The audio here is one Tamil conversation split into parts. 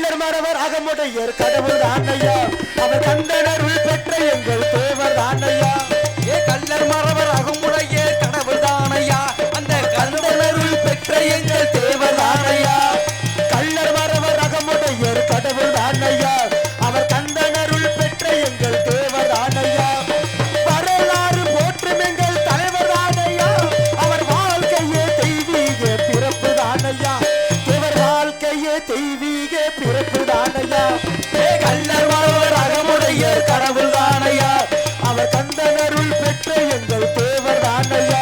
கள்ளர் மறவர் அகமுடையர் கடவுள் தானையா அவர் கந்தனருள் பெற்ற எங்கள் தேவர் தானையா கள்ளர் மறவர் அகமுடையர் கடவுள் தானையா அந்த கந்தனருள் பெற்ற எங்கள் தேவர் தானையா கள்ளர் மறவர் அகமுடையர் கடவுள் தானையா அவர் கந்தனருள் பெற்ற எங்கள் தேவர் தானையா வரலாறு போற்றும் எங்கள் தலைவர் தானையா அவர் வாழ்க்கையே தெய்வீக பிறப்பு தானையா தேவர் வாழ்க்கையே தெய்வீக பிறப்பு தானையா கள்ளர் மறவர் அகமுடையர் கடவுள் தானையா அவர் கந்தனருள் பெற்ற எங்கள் தேவர் தானையா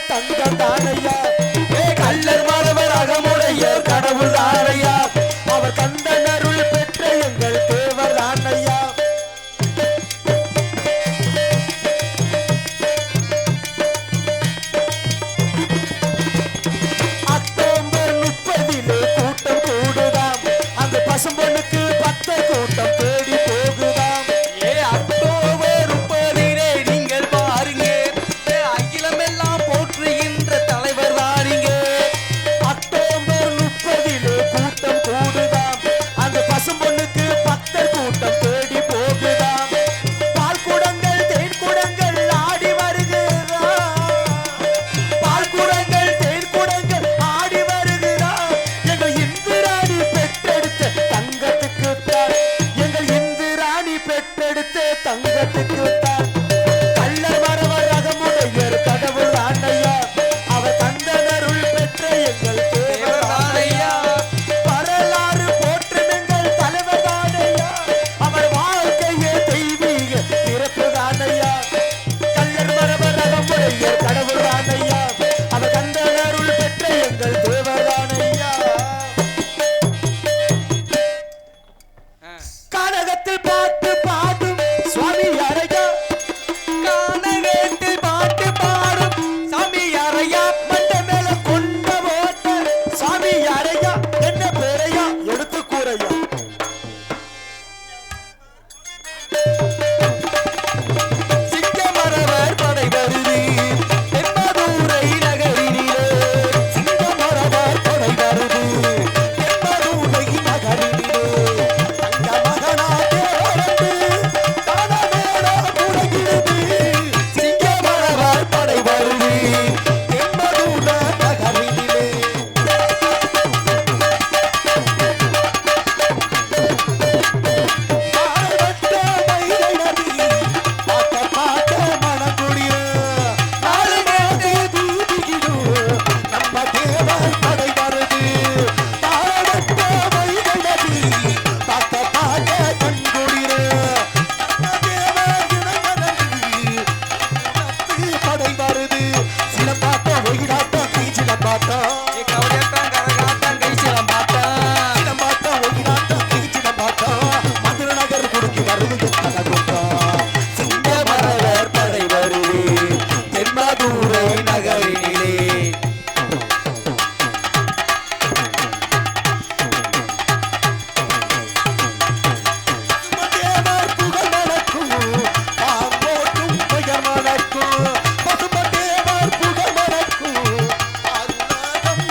தங்கம் தானையா கள்ளர் மறவர் அகமுடையர் கடவுள் தானையா அவர் கந்தனருள் பெற்ற எங்கள் தேவர் தானையா அக்டோபர் 30 கூட்டம் கூடுதாம் அங்கு பசும்பொண்ணுக்கு 10 கூட்டம் தேடி போகுதாம் அக்டோபர் 30 நீங்கள் பாருங்க அகிலம் எல்லாம் போற்றுகின்ற தலைவர் தானீங்க அக்டோபர் 30 கூட்டம் கூடுதாம் அங்கு பசும்பொண்ணுக்கு 10 கூட்டம் தேடி போகுதாம் பால் குடங்கள் தேன் குடங்கள் ஆடி வருகிறாம் பால் குடங்கள் தேன் குடங்கள் ஆடி வருகிறாம் எங்கள் இந்திராணி பெற்றெடுத்த தங்கத்துக்கு தான் எங்கள் இந்திராணி பெற்றெடுத்த தங்கத்துக்கு தான் கள்ளர் மறவர் அகமுடையர் கடவுள் தானையா அவர் கந்தனருள் பெற்ற எங்கள் தேவர் தானையா வரலாறு போற்றும் எங்கள் தலைவர் தானையா அவர் வாழ்க்கையே தெய்வீக பிறப்பு தானையா கள்ளர் மறவர் அகமுடையர் கடவுள் தானையா அவர் கந்தனருள் பெற்ற எங்கள் தேவர் தானையா கானகத்தில் பாட்டு பாடும் சுவாமி அரையா கானகத்தில் பாட்டு பாடும் சாமி யாரையா மண்ட மேல கொண்ட ஓட்ட சாமி அரையா என்ன பேரையா எடுத்து கூறையா சிங்கமரவர் படை வருது தென்மதுரை நகரினிலே சிங்கமரவர் படை வருது தென்மதுரை நகரினிலே தங்க மகனா தேவரந்து தானமேடா முழங்கிடுது சிங்கமரவர் படை வருது தென்மதுரை நகரினிலே ஆரவட்ட வைகை நதி பாட்ட பாட்ட மணக்குடிய நாளை நாட்டே தூதிகிடும் நம்ம தேவர் படை வருது ஆரவட்ட வைகை நதி பாட்ட பாட்ட கண்குடிய நம்ம தேவர் இணையநதி படை வருது சிலம்பாட்டம் ஒயிலாட்டம் கை சிலம்பாட்டம் கவலையாட்டம் கரகாட்டம் கை சிலம்பாட்டம் சிலம்பாட்டம் ஒயிலாட்டம் கை சிலம்பாட்டம் மதுரை நகர் குறுக்கி வருது எத்தனை கூட்டம் சிங்கமரவர் படை வருது தென்மதுரை நகரினிலே தேவர் புகழ் மணக்கும் பாம்போட்டும் புயல் மணக்கும் பசுமதேவர் புகழ் மணக்கும் அருளாகம்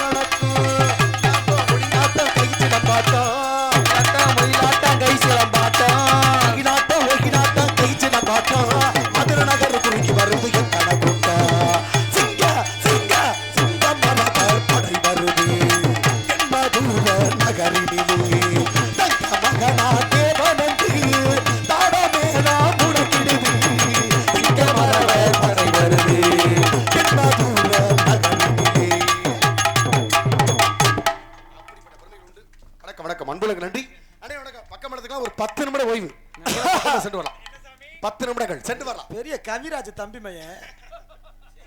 மணக்கும் ஒளிநாட்டம் கை சிலம்பாட்டம் ஒயிலாட்டம் கை சிலம்பாட்டம் ஒயிலாட்டம் ஒயிலாட்டம் கை சிலம்பாட்டம் மதுரை நகர் குறுக்கி வருது எத்தனை கூட்டம் சிங்கமரவர் படை வருது தென்மதுரை நகரினிலே தங்க மகனா தேவனந்து தாடமேனா முடக்கிடுது சிங்கமரவர் படை வருது தென்மதுரை நகரினிலே. வணக்கம் வணக்கம் அன்புகளுக்கு நன்றி. அண்ணே வணக்கம். பக்கம் இடத்துக்குலாம் ஒரு 10 நிமிடம் ஓய்வு சென்று வரலாம். 10 நிமிடங்கள் சென்று வரலாம். பெரிய கவிராஜ் தம்பி மையன்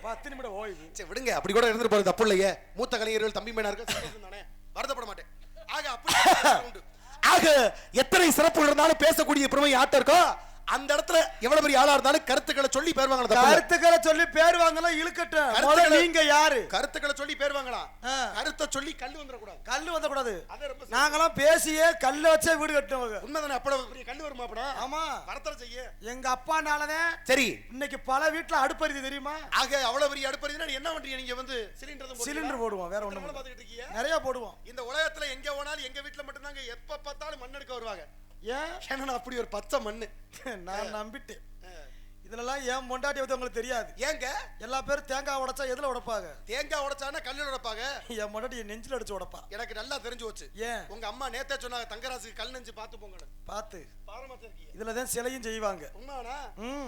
10 நிமிடம் ஓய்வு. சரி விடுங்க, அப்படி கூட இருந்துட்டு போறது தப்பு இல்லையே. மூத்த கலைஞர்கள் தம்பி மையனார்கள் சந்தோஷம் தானே, வருத்தப்பட மாட்டேன். ஆக அப்படி உண்டு. ஆக எத்தனை சிறப்பு இருந்தாலும் பேசக்கூடிய பெருமை ஆட்டம் இருக்கோ அந்த இடத்துல எவ்வளவு பெரிய ஆளா இருந்தாலும் கருத்துக்களை சொல்லி பேர் வாங்கலாம். கருத்துக்களை சொல்லி பேர் வாங்கலாம் இழுக்கட்டும். முதல்ல நீங்க யாரு? கருத்துக்களை சொல்லி பேர் வாங்கலாம். கருத்தை சொல்லி கல்லு வந்துட கூடாது. கல்லு வந்த கூடாது. நாங்கலாம் பேசியே கல்ல வச்சே வீடு கட்டுவோம். உண்மைதானே? அப்பட பெரிய கல்லு வருமா? அப்படா ஆமா, வரத்தர செய்ய. எங்க அப்பானாலதான் சரி இன்னைக்கு பல வீட்ல அடுப்பறிது தெரியுமா? ஆக அவ்வளவு பெரிய அடுப்பறிதுனா என்ன பண்றீங்க நீங்க? வந்து சிலிண்டர் போடுவோம், வேற ஒண்ணும் பாத்துக்கிட்டு இருக்கீங்க. நிறைய போடுவோம். இந்த உலகத்துல எங்க போனாலும் எங்க வீட்ல மட்டும் தாங்க எப்ப பார்த்தாலும் மண் எடுக்க வருவாங்க. ஏன் அப்படி ஒரு பச்சை மண்ணு நான் நம்பிட்டேன். இதெல்லாம் ஏன் பொண்டாட்டி வந்து உங்களுக்கு தெரியாது. ஏங்க எல்லா பேரும் தேங்காய் உடைச்சா எதுல உடைப்பாங்க? தேங்காய் உடைச்சானா கல்லுல உடைப்பாங்க. என் பொண்டாட்டி என் நெஞ்சில அடிச்சு உடைப்பா. எனக்கு நல்லா தெரிஞ்சு போச்சு. ஏன் உங்க அம்மா நேத்தே சொன்னாங்க தங்கராசுக்கு கல் நெஞ்சு பாத்து போங்கன்னு. பாத்து பாரமாத்த இருக்கீங்க. இதுலதான் சிலையும் செய்வாங்க. உண்மைதானா?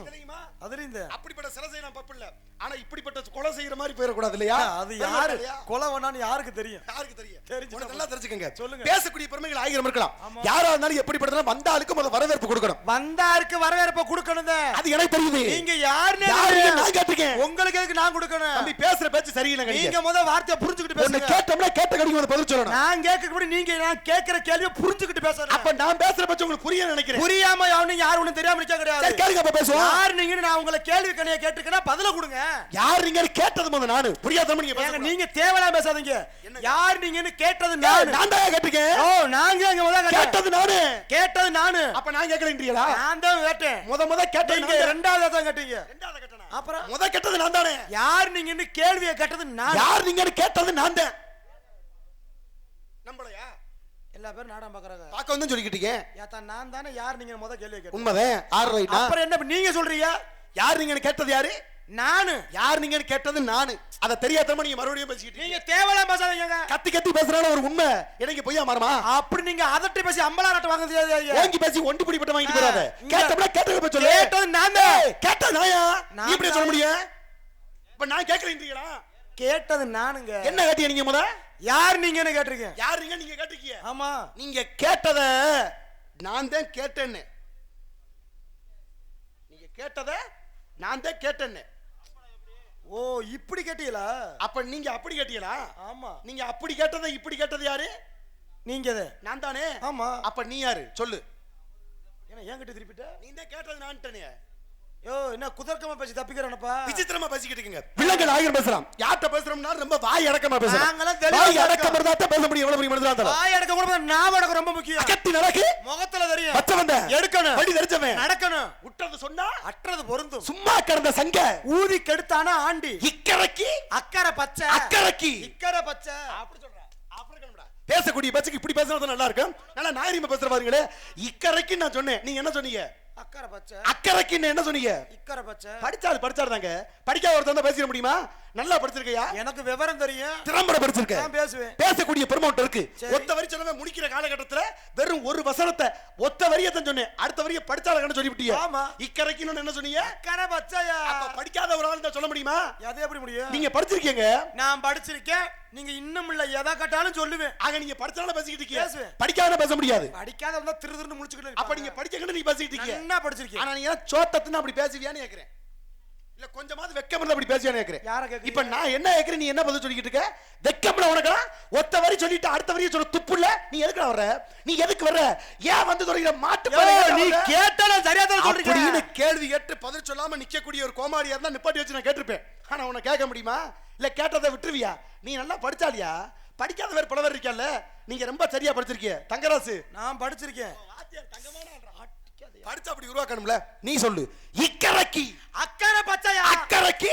தெரியுமா? அதுல இந்த அப்படிப்பட்ட சிலை செய்யலாம் தப்பு இல்ல. ஆனா இப்படிப்பட்ட கொலை செய்யற மாதிரி போயிட கூடாது இல்லையா? அது யாரு கொலை வேணான்னு யாருக்கு தெரியும்? யாருக்கு தெரியும்? தெரிஞ்சு நல்லா தெரிஞ்சுக்கங்க. சொல்லுங்க. பேசக்கூடிய பெருமைகள் ஆயிரம் இருக்கலாம். யாரா இருந்தாலும் எப்படிப்பட்டதா வந்த ஆளுக்கு முதல்ல வரவேற்பு கொடுக்கணும். வந்த ஆளுக்கு வரவேற்பு கொடுக்கணும். அது எனக்கு தெரியுது. நீங்க யாருன்னு நான் கேட்டிருக்கேன். உங்களுக்கு எதுக்கு நான் கொடுக்கணும்? தம்பி பேசுற பேச்சு சரியில்லை. நீங்க முதல்ல வார்த்தையை புரிஞ்சுக்கிட்டு பேசுங்க. கேட்டோம்னா கேட்ட கடிக்கு வந்து பதில் சொல்லணும். நான் கேட்கறதுக்கு நீங்க நான் கேட்கிற கேள்வியை புரிஞ்சுக்கிட்டு பேசணும். அப்ப நான் பேசுற பேச்சு உங்களுக்கு புரிய நினைக்கிறேன். புரியாம நீங்க யாரும் ஒண்ணும் தெரியாம நிக்க கிடையாது. சரி கேளுங்க, அப்ப பேசுவோம். யார் நீங்க? நான் உங்களை கேள்வி கணைய கேட்டுக்கனா பதில கொடுங்க. யார் நீங்க கேட்டது முதல்ல நானு புரியாதම நீங்க பேசுங்க. நீங்க தேவலா பேசாதீங்க. யார் நீங்கன்னு கேட்டது நானு. நான் தான் கேட்டிருக்கேன். ஓ நாங்க அங்க முதல்ல கேட்டது நானு. கேட்டது நானு. அப்ப நான் கேட்கலன்றீங்களா? நான் தான் கேட்டேன். முத கேட்டது நீங்க இரண்டாவதா தான் கேட்டீங்க. இரண்டாவதா கேட்டனா? அப்புறம் முத கேட்டது நான் தானே. யார் நீங்கன்னு கேள்வியை கேட்டது நான். யார் நீங்கன்னு கேட்டது நான் தான். நம்பலையா? எல்லா பேரும் நாடகம் பார்க்கறாங்க. பாக்க வந்து சொல்லிக்கிட்டீங்க. ஏத்தா நான் தானே யார் நீங்க முத கேள்வி கேட்டீங்க. உண்மைதான். ஆர் ரைட்டா? அப்புறம் என்ன நீங்க சொல்றீங்க? யார் நீங்கன்னு கேட்டது யாரு? நானு. யார் நீங்கன்னு கேட்டது நானு. அத தெரியாதම நீங்க மறுபடியும் பேசிக்கிட்டீங்க. நீங்க தேவலாம் பேசாதீங்க. கத்தி கத்தி பேசுறான ஒரு உண்மை எனக்கு பொய்யா மாறுமா? அப்படி நீங்க அதட்டி பேசி அம்பலாரட்ட வாங்க தெரியாது. ஓங்கி பேசி ஒண்டி பிடிப்பட்ட வாங்கிட்டு போறாத. கேட்டோம்னா கேட்டத பத்தி சொல்லு. கேட்டது நான் தான். கேட்டது நாயா? நீ எப்படி சொல்ல முடியும்? இப்ப நான் கேட்கலன்றீங்களா? கேட்டது நானுங்க. என்ன கேட்டீங்க நீங்க முத? யார் நீங்கன்னு கேட்டிருக்கீங்க. யார் நீங்க கேட்டிருக்கீங்க? ஆமா. நீங்க கேட்டத நான் தான் கேட்டேன்னு. நீங்க கேட்டத நான் தான் கேட்டேன்னு. ஓ இப்படி கேட்டீங்களா? அப்ப நீங்க அப்படி கேட்டீங்களா? ஆமா. நீங்க அப்படி கேட்டத இப்படி கேட்டது யாரு? நீங்க நான் தானே. ஆமா. அப்ப நீ யாரு சொல்லு. என்ன என்கிட்ட திருப்பிட்ட? நீ தான் கேட்டது நான்ட்டனே. யோ என்ன குதர்க்கமா பேசி தப்பிக்கறனப்பா? விசித்திரமா பேசிக்கிட்டு இருக்கீங்க. பிள்ளைகள் ஆயிரம் பேசலாம். யார்ட்ட பேசுறோம்னா ரொம்ப வாய் அடக்கமா பேசலாம். நாங்கலாம் தெளிவா வாய் அடக்கமா இருந்தா பேச முடியும். எவ்வளவு பெரிய மனுஷனா இருந்தாலும் வாய் அடக்க கூட நாம அடக்க ரொம்ப முக்கியம். அகத்தி நடக்கு முகத்துல தெரியும். பச்சை வந்த எடுக்கணும். வடி தெரிஞ்சவன் நடக்கணும். விட்டது சொன்னா அற்றது பொருந்தும். சும்மா கிடந்த சங்க ஊதி கெடுத்தானா ஆண்டி. இக்கரைக்கு அக்கறை பச்சை. அக்கரைக்கு இக்கரை பச்சை. அப்படி சொல்ற. ஆப்பிரிக்கன்டா. பேசக்கூடிய பேச்சுக்கு இப்படி பேசுறது நல்லா இருக்கும். நல்லா நாகரிகமா பேசுற பாருங்களே. இக்கரைக்கு நான் சொன்னேன். நீங்க என்ன சொன்னீங்க? அக்கறை பச்சை. அக்கரைக்கு என்ன சொன்னீங்க? இக்கரை பச்சை. படிச்சாருதாங்க. படிக்காத ஒருத்தன் தான் பேசிட முடியுமா? நல்லா படிச்சிருக்கையா? எனக்கு விவரம் தெரியும். திறம்பட படிச்சிருக்க. நான் பேசுவேன். பேசக்கூடிய பெருமௌண்ட் இருக்கு. ஒத்த வரி சொன்னவன் முடிக்கிற காலகட்டத்துல வெறும் ஒரு வசனத்தை ஒத்த வரியை தான் சொன்னேன். அடுத்த வரியை படிச்சாலன்னு சொல்லிவிட்டீங்க. ஆமா. இக்கரைக்கு என்ன சொன்னீங்க? அக்கறை பச்சையா. அப்ப படிக்காத ஒரு ஆள் தான் சொல்ல முடியுமா? அது எப்படி முடியும்? நீங்க படிச்சிருக்கீங்க. நான் படிச்சிருக்கேன். நீங்க இன்னும் இல்ல எதை கேட்டாலும் சொல்லுவேன். ஆக நீங்க படிச்சாலும் பேசிக்கிட்டு இருக்கீங்க. பேசுவேன். படிக்காத பேச முடியாது. படிக்காத வந்தா திருதிருன்னு முடிச்சுக்கிட்டு. அப்ப நீங்க படிக்கணும் நீங்க பேசிக்கிட்டு இருக்கீங்க. என்ன படிச்சிருக்கீங்க? ஆனா நீங்க சோத்தத்துன்னு அப்படி பேசுவியான்னு கேக்குறேன். இல்ல கொஞ்சமாவது வெக்கம் இருந்தா அப்படி பேசியான்னு கேக்குறேன். யார கேக்குறீங்க? இப்ப நான் என்ன கேக்குறேன் நீ என்ன பதில் சொல்லிக்கிட்டு இருக்க? வெக்கம்ல உனக்கு ஒத்த வரி சொல்லிட்டு அடுத்த வரியை சொல்ல துப்புல நீ எதுக்குடா வர்ற? நீ எதுக்கு வர்ற? ஏன் வந்து துறையில மாட்டு நீ கேட்டா சரியா தான் சொல்றீங்க. அப்படின்னு கேள்வி கேட்டு பதில் சொல்லாம நிக்கக்கூடிய ஒரு கோமாளியா இருந்தா நிப்பாட்டி வச்சு நான் கேட்டிருப்பேன். ஆனா உன்னை கேட்க முடியுமா? இல்ல கேட்டதை விட்டுருவியா? நீ நல்லா படிச்சாலியா? படிக்காத வேற பல பேர் இருக்கல. நீங்க ரொம்ப சரியா படிச்சிருக்கீங்க தங்கராசு. நான் படிச்சிருக்கேன். படிச்சா அப்படி உருவாக்கணும்ல. நீ சொல்லு. இக்கரைக்கு அக்கறை பச்சையா. அக்கரைக்கு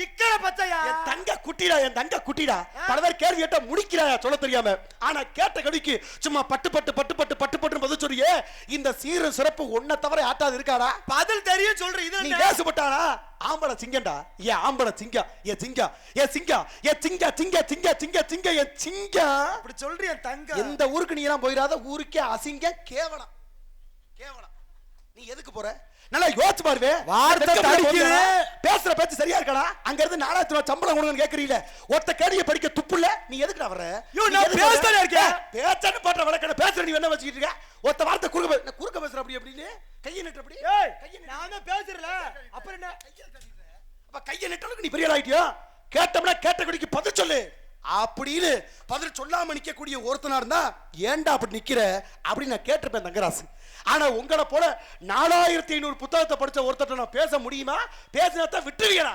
இக்கரை பச்சையா. என் தங்க குட்டிடா, என் தங்க குட்டிடா. பல பேர் கேள்வி கேட்டா முடிக்கிறாயா சொல்ல தெரியாம. ஆனா கேட்ட கடிக்கு சும்மா பட்டு பட்டு பட்டு பட்டு பட்டு பட்டு பதில் சொல்றியே. இந்த சீர சிறப்பு ஒன்ன தவிர ஆட்டாது இருக்காடா? பதில் தெரியும் சொல்ற. இது நீ பேசப்பட்டானா? ஆம்பளை சிங்கம்டா. ஏன் ஆம்பளை சிங்கம்? ஏன் சிங்கம்? ஏன் சிங்கம்? ஏன் சிங்க சிங்க சிங்க சிங்க சிங்க ஏன் சிங்கம்? அப்படி சொல்றிய தங்க. எந்த ஊருக்கு நீ எல்லாம் போயிடாத. ஊருக்கே அசிங்க கேவலம். கேவலம். நீ எதுக்கு போற? நல்லா யோசிச்சு பாருவே. வார்த்தை தடிக்குது. பேசுற பேச்சு சரியா இருக்கடா? அங்க இருந்து 4000 ரூபாய் சம்பளம் கொடுங்கன்னு கேக்குறீல. ஒத்த கேடிய படிக்க துப்புல நீ எதுக்குடா வர்ற? நான் பேசவே இருக்கேன். பேச்சன்னு போட்ட வழக்கட பேசுற நீ என்ன வச்சிட்டு இருக்க? ஒத்த வார்த்தை குறுக்க பேசுற அப்படி அப்படின்னு கையை நட்டபடி ஏய் நான் தான் பேசுறல அப்புறம் என்ன அப்ப கையை நட்டலுக்கு நீ பெரிய ஆயிட்டியா கேட்டோம்னா கேட்ட குடிக்கு பதில் சொல்லு அப்படின்னு பதில் சொல்லாம நிக்கக்கூடிய ஒருத்தனா இருந்தா ஏன்டா அப்படி நிக்கிற அப்படின்னு நான் கேட்டிருப்பேன் தங்கராசு. ஆனா உங்களை போல 4500 புத்தகத்தை படிச்ச ஒருத்தர் நான் பேச முடியுமா? பேசினாத்தான் விட்டுருவீங்களா?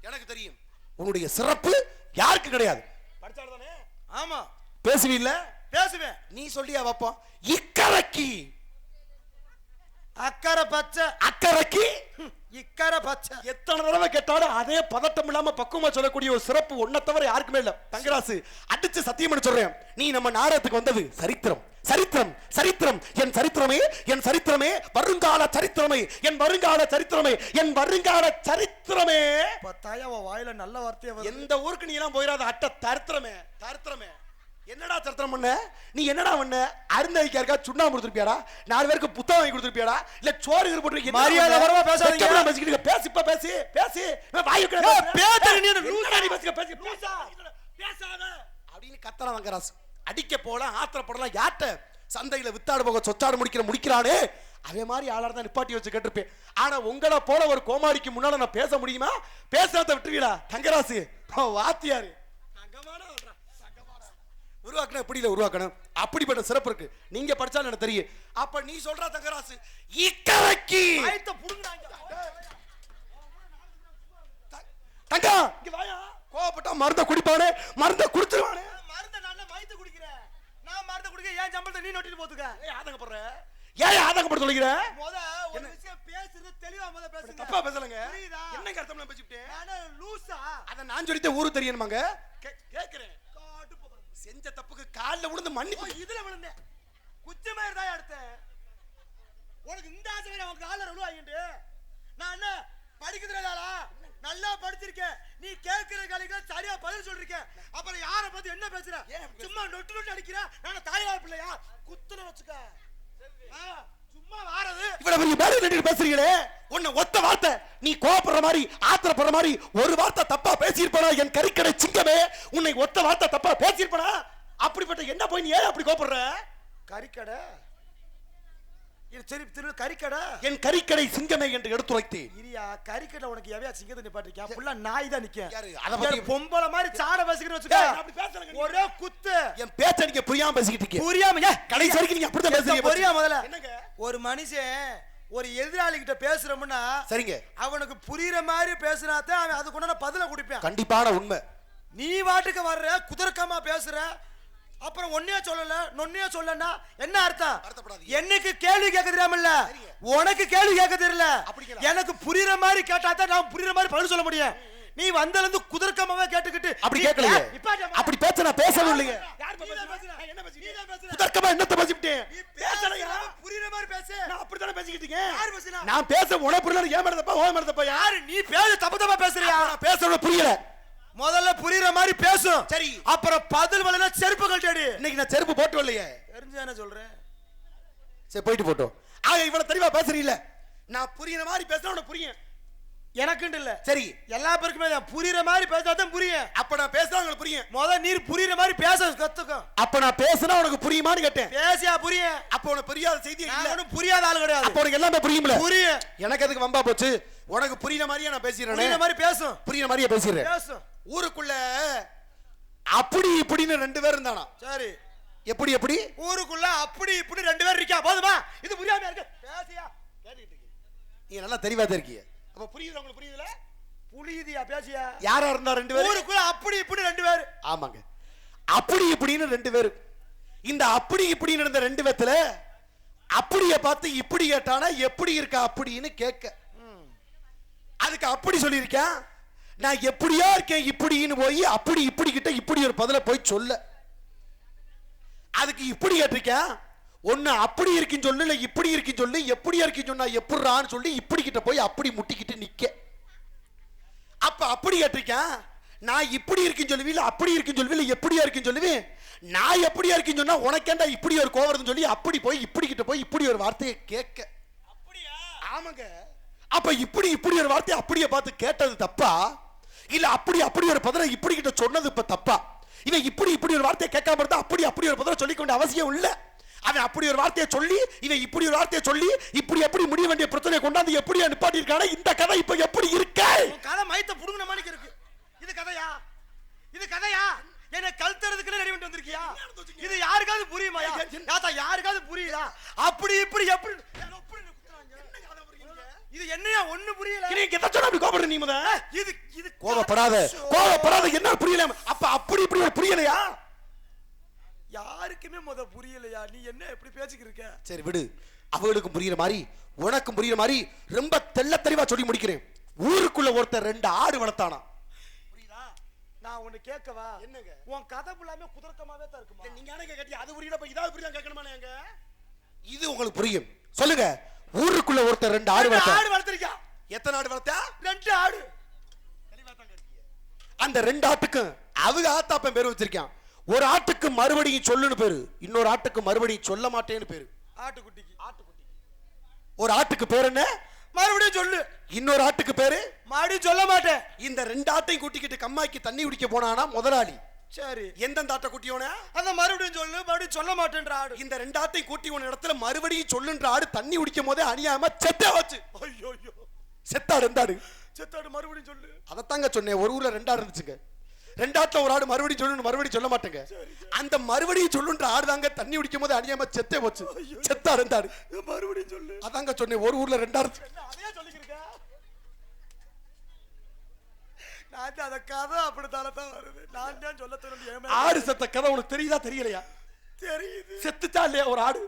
எனக்கு தெரியும் உன்னுடைய சிறப்பு யாருக்கு கிடையாது. படிச்சாதானே? ஆமா பேசுவீல்ல? பேசுவேன். நீ சொல்லியா வைப்போம். இக்கரைக்கு அக்கறை பச்சை அக்கறைக்கு இக்கரை பச்சை எத்தனை தடவை கேட்டாலும் அதே பதட்டம் இல்லாம பக்குவமா சொல்லக்கூடிய ஒரு சிறப்பு ஒன்ன தவிர யாருக்குமே இல்ல. தங்கராசு அடிச்சு சத்தியம் பண்ணி சொல்றேன், நீ நம்ம நாடகத்துக்கு வந்தது சரித்திரம் சரித்திரம் சரித்திரம். என் சரித்திரமே என் சரித்திரமே வருங்கால சரித்திரமே என் வருங்கால சரித்திரமே என் வருங்கால சரித்திரமே. பத்தாயா வாயில நல்ல வார்த்தையா எந்த ஊருக்கு நீ எல்லாம் போயிடாத அட்ட தரித்திரமே தரித்திரமே. என்னடா சரித்திரம் பண்ண? நீ என்னடா பண்ண? அருந்ததிக்கா இருக்கா சுண்ணாம்பு கொடுத்துருப்பியாடா? 4 பேருக்கு புத்தகம் வாங்கி கொடுத்துருப்பியாடா? இல்ல சோறு போட்டு மரியாதை வரவா பேசாதீங்க. பேசிக்கிட்டு பேசி இப்ப பேசி பேசி வாயுக்கு பேசாத அப்படின்னு கத்தலாம் தங்கராசு. அடிக்க போலாம் ஆத்திரப்படலாம் யார்ட்ட சந்தையில வித்தாடு போக சொத்தாடு முடிக்கிறானே அதே மாதிரி ஆளாட தான் நிப்பாட்டி வச்சு கேட்டிருப்பேன். ஆனா உங்களை போல ஒரு கோமாளிக்கு முன்னால நான் பேச முடியுமா? பேசாத விட்டுருவீடா தங்கராசு. வாத்தியாரு உருவாக்கணும் எப்படி இல்ல உருவாக்கணும் அப்படிப்பட்ட சிறப்பு இருக்கு. நீங்க படிச்சாலும் எனக்கு தெரியும். அப்ப நீ சொல்ற தங்கராசு இக்கரைக்கு தங்கா இங்க வாயா. கோவப்பட்டா மருந்த குடிப்பானே மருந்த குடிச்சிருவானே. மருந்த நல்ல மயத்து குடிக்கிறேன் நான் மருந்த குடிக்க ஏன் சம்பளத்தை நீ நோட்டிட்டு போத்துக்க. ஏய் ஆதங்கப்படுற ஏன் ஆதங்கப்பட சொல்லிக்கிற? ஒரு விஷயம் பேசுறது தெளிவா பேசுங்க. தப்பா பேசலங்க. என்னங்க அர்த்தம் நான் பேசிட்டேன்? நான் லூசா அத நான் சொல்லிட்டே ஊரு தெரியணுமாங்க? கேக்குறேன். செஞ்ச தப்புக்கு கால்ல விழுந்து மன்னிப்பு. இதுல விழுந்தேன் குச்சி மாதிரி தான் எடுத்தேன். உனக்கு இந்த ஆசை வேற உனக்கு கால்ல விழுவாங்கிட்டு நான் என்ன படிக்கிறதாலா நல்லா படிச்சிருக்கேன். நீ கேட்கிற கேள்விக்கு சரியா பதில் சொல்றீங்க. அப்புறம் யார பத்தி என்ன பேசுற? சும்மா நொட்டு நொட்டு அடிக்கிற. நான் தாயார் பிள்ளையா குத்துன வச்சுக்க. சும்மா வாரது இவ்வளவு பெரிய மேடை நின்று பேசுறீங்களே உன்னை ஒத்த வார்த்தை நீ கோபப்படுற மாதிரி ஆத்திரப்படுற மாதிரி ஒரு வார்த்தை தப்பா பேசியிருப்பனா? என் கறிக்கடை சிங்கமே உன்னை ஒத்த வார்த்தை தப்பா பேசியிருப்பனா? அப்படிப்பட்ட என்ன போய் நீ ஏன் அப்படி கோபப்படுற? கறிக்கடை இது சரி திரு கறிக்கடை என் கறிக்கடை சிங்கமே என்று எடுத்துரைத்தேன். இரியா கறிக்கடை உனக்கு எவையா சிங்கத்தை நிப்பாட்டிருக்கியா? புள்ள நாய் தான் நிக்க. அத பத்தி பொம்பளை மாதிரி சாட பேசிக்கிட்டு வச்சுக்க. அப்படி பேசலங்க. ஒரே குத்து. என் பேச்ச நீங்க புரியாம பேசிக்கிட்டு இருக்கீங்க. புரியாம கடைசி வரைக்கும் நீங்க அப்படி தான் பேசுறீங்க. புரியா முதல்ல என்னங்க ஒரு மனுஷன் ஒரு எதிராளி கிட்ட பேசுறோம்னா சரிங்க அவனுக்கு புரியுற மாதிரி பேசினாதான் அவன் அதுக்கு உடனே பதில குடிப்பான். கண்டிப்பான உண்மை. நீ வாட்டுக்கு வர்ற குதர்க்கமா பேசுற அப்புறம் ஒன்னே சொல்லல நொன்னே சொல்லனா என்ன அர்த்தம்? என்னைக்கு கேள்வி கேட்க தெரியாமல்ல உனக்கு கேள்வி கேட்க தெரியல. எனக்கு புரியுற மாதிரி கேட்டா தான் நான் புரியுற மாதிரி பதில் சொல்ல முடியும். நீ வந்தல இருந்து குதர்க்கமாவே கேட்டுக்கிட்டு அப்படி கேட்கலையே. அப்படி பேச நான் பேசவே இல்லையே. என்ன பேசுற? குதர்க்கமா என்னத்த பேசிட்டேன்? பேசலையா? புரியுற மாதிரி பேசு. நான் அப்படி தான பேசிக்கிட்டு இருக்கேன். யார் பேசுறா? நான் பேச உனக்கு புரியல. ஏன் மேல தப்பா ஓ மேல தப்பா? யாரு நீ பேச தப்பு தப்பா பேசுறியா? நான் பேசறது புரியல. முதல்ல புரியுற மாதிரி பேசும். சரி அப்புறம் பதில் வரலனா செருப்பு கழட்டி. இன்னைக்கு நான் செருப்பு போட்டு வரலையே. தெரிஞ்சானே சொல்றேன். சரி போயிட்டு போட்டோம். ஆக இவ்வளவு தெளிவா பேசுறீல்ல. நான் புரியுற மாதிரி பேசினா உனக்கு புரியும். எனக்குன்னு இல்ல சரி எல்லா பேருக்குமே புரியுற மாதிரி பேசாதான் புரியும். அப்ப நான் பேசினா உங்களுக்கு புரியும். முதல்ல நீர் புரியுற மாதிரி பேச கத்துக்கும். அப்ப நான் பேசினா உனக்கு புரியுமான்னு கேட்டேன். பேசியா புரியும். அப்ப உனக்கு புரியாத செய்தி இல்ல. ஒண்ணும் புரியாத ஆளு கிடையாது. அப்ப உனக்கு எல்லாமே புரியும்ல? புரியும். எனக்கு எதுக்கு வம்பா போச்சு? உனக்கு புரியுற மாதிரியே நான் பேசிறேன். புரியுற மாதிரி பேசும். புரியுற மாதிரியே பேசிறேன். பேசும். ஊருக்குள்ள அப்படி இப்படின்னு 2 பேர் இருந்தானா? சரி எப்படி எப்படி? ஊருக்குள்ள அப்படி இப்படி 2 பேர் இருக்கா? போதுமா? இது புரியாம இருக்கு. பேசியா கேட்டிட்டு இருக்கீங்க. நீங்க நல்லா தெளிவா இருக்கீங்க. அப்ப புரியுது உங்களுக்கு புரியுதுல? புரியுதியா பேசியா? யாரா இருந்தா 2 பேர்? ஊருக்குள்ள அப்படி இப்படி 2 பேர். ஆமாங்க. அப்படி இப்படின்னு 2 பேர். இந்த அப்படி இப்படின்னு இருந்த 2 பேத்துல அப்படியே பார்த்து இப்படி கேட்டானா எப்படி இருக்கா அப்படின்னு கேட்க. அதுக்கு அப்படி சொல்லியிருக்கேன். நான் எப்படியா இருக்கேன் இப்படின்னு போய் அப்படி இப்படி கிட்ட இப்படி ஒரு பதில போய் சொல்ல. அதுக்கு இப்படி கேட்டிருக்கேன். ஒன்னு அப்படி இருக்குன்னு சொல்லு இல்ல இப்படி இருக்குன்னு சொல்லு. எப்படியா இருக்குன்னு சொன்னா எப்படிறான்னு சொல்லி இப்படி கிட்ட போய் அப்படி முட்டிக்கிட்டு நிக்க. அப்ப அப்படி கேட்டிருக்கேன். நான் இப்படி இருக்குன்னு சொல்லுவீல அப்படி இருக்குன்னு சொல்லுவீல எப்படியா இருக்குன்னு சொல்லுவேன். நான் எப்படியா இருக்குன்னு சொன்னா உனக்கேண்டா இப்படி ஒரு கோவம் சொல்லி அப்படி போய் இப்படி கிட்ட போய் இப்படி ஒரு வார்த்தையை கேட்க. அப்படியா? ஆமாங்க. அப்ப இப்படி இப்படி ஒரு வார்த்தையை அப்படியே பார்த்து கேட்டது தப்பா இல்ல அப்படி அப்படி ஒரு பதில இப்படி கிட்ட சொன்னது இப்ப தப்பா? இவன் இப்படி இப்படி ஒரு வார்த்தையை கேட்காம இருந்தா அப்படி அப்படி ஒரு பதில சொல்லிக்க வேண்டிய அவசியம் இல்ல. அவன் அப்படி ஒரு வார்த்தையை சொல்லி இவன் இப்படி ஒரு வார்த்தையை சொல்லி இப்படி எப்படி முடிய வேண்டிய பிரச்சனையை கொண்டாந்து எப்படி நிப்பாட்டி இருக்கானே இந்த கதை இப்ப எப்படி இருக்கு? கதை மைத்த புடுங்கின மாதிரி இருக்கு. இது கதையா? இது கதையா? என்ன கல்தறதுக்கு ரெடி பண்ணிட்டு வந்திருக்கியா? இது யாருக்காவது புரியுமாயா? தாத்தா யாருக்காவது புரியுதா? அப்படி இப்படி எப்படி இது என்னையா ஒண்ணு புரியல. நீ எதை சொன்னா அப்படி கோபப்படுற நீ முத? இது இது கோபப்படாத என்ன புரியல? அப்ப அப்படி இப்படி புரியலையா? யாருக்குமே முத புரியலையா? நீ என்ன எப்படி பேசிக்கிட்டு இருக்க? சரி விடு, அவளுக்கும் புரியுற மாதிரி உனக்கும் புரியுற மாதிரி ரொம்ப தெள்ள தெளிவா சொல்லி முடிக்கிறேன். ஊருக்குள்ள ஒருத்தர் 2 ஆடு வளர்த்தானா. புரியுதா? நான் உன்னை கேட்கவா? என்னங்க உன் கதை ஃபுல்லாமே குதர்க்கமாவே தான் இருக்குமா? நீங்க எனக்கு கேட்டி அது புரியல, இப்ப இதாவது புரியல கேட்கணுமா? எங்க இது உங்களுக்கு புரியும் சொல்லுங்க. ஊருக்குள்ள ஒருத்தர் 2 ஆடு வளர்த்திருக்கா. எத்தனை ஆடு வளர்த்தா? 2 ஆடு. அந்த 2 ஆட்டுக்கும் அவங்க ஆத்தாப்பன் பேர் வச்சிருக்கான். ஒரு ஆட்டுக்கு மறுபடியும் சொல்லுன்னு பேரு, இன்னொரு ஆட்டுக்கு மறுபடியும் சொல்ல மாட்டேன்னு பேரு. ஆட்டுக்குட்டிக்கு ஒரு ஆட்டுக்கு பேர் என்ன? மறுபடியும் சொல்லு. இன்னொரு ஆட்டுக்கு பேரு மறுபடியும் சொல்ல மாட்டேன். இந்த 2 ஆட்டையும் கூட்டிக்கிட்டு கம்மாய்க்கு தண்ணி குடிக்க போனானா முதலாளி. சரி, எந்தெந்த ஆட்டை கூட்டியோன? அந்த மறுபடியும் சொல்லு, மறுபடியும் சொல்ல மாட்டேன்ற ஆடு. இந்த 2 ஆட்டையும் கூட்டி ஒரு இடத்துல மறுபடியும் சொல்லுன்ற ஆடு தண்ணி குடிக்கும் போதே அணியாம செத்தா வச்சு. ஐயோ செத்தாடு எந்தாடு? செத்தாடு. மறுபடியும் சொல்லு. அதத்தாங்க சொன்னேன். ஒரு ஊர்ல 2 ஆடு இருந்துச்சுங்க. 2 ஆட்டுல ஒரு ஆடு மறுபடியும் சொல்லு, மறுபடியும் சொல்ல மாட்டேங்க. அந்த மறுபடியும் சொல்லுன்ற ஆடு தாங்க தண்ணி குடிக்கும் போது அணியாம செத்தே போச்சு. செத்தாடு எந்தாடு? மறுபடியும் சொல்லு. அதாங்க சொன்னேன். ஒரு ஊர்ல 2 ஆடு. அதையே சொல்லிக்கிருக்க. நான் அந்த கதை அப்படித்தால தான் வருது. நான் தான் சொல்ல தோணுது. ஆடு செத்த கதை உனக்கு தெரியுதா தெரியலையா? தெரியுது. செத்துச்சா இல்லையா ஒரு ஆடு?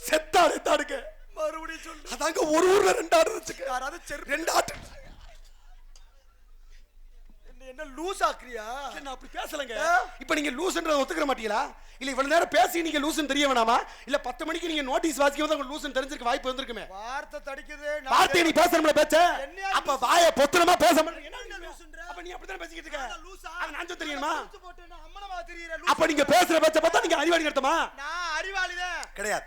செத்தாடு எந்தாடுங்க? மறுபடியும் சொல்லு. அதாங்க ஒரு ஊர்ல 2 ஆடு இருந்துச்சுங்க. யாராவது 2 ஆட்டு. என்ன லூஸ் ஆக்குறியா? நான் அப்படி பேசலங்க. இப்ப நீங்க லூஸ்ன்றத ஒத்துக்கிற மாட்டீங்களா? இல்ல இவ்வளவு நேரம் பேசி நீங்க லூஸ்ன்னு தெரிய வேணாமா? இல்ல 10 மணிக்கு நீங்க நோட்டீஸ் வாசிக்கும் போது லூஸ்ன்னு தெரிஞ்சிருக்க வாய்ப்பு வந்திருக்குமே. வார்த்தை தடிக்குது. வார்த்தை நீ பேசணும்ல பேச்ச. அப்ப வாயை பொத்துறமா பேச மாட்டீங்க. என்ன லூஸ்ன்ற? அப்ப நீ அப்படி தான் பேசிக்கிட்டு இருக்க. லூசா? அது நான் தெரியுமா? லூஸ் போட்டேன்னா அம்மனமா தெரியற. அப்ப நீங்க பேசுற பேச்ச பார்த்தா நீங்க அறிவாளி அர்த்தமா? நான் அறிவாளி தான். கிடையாது.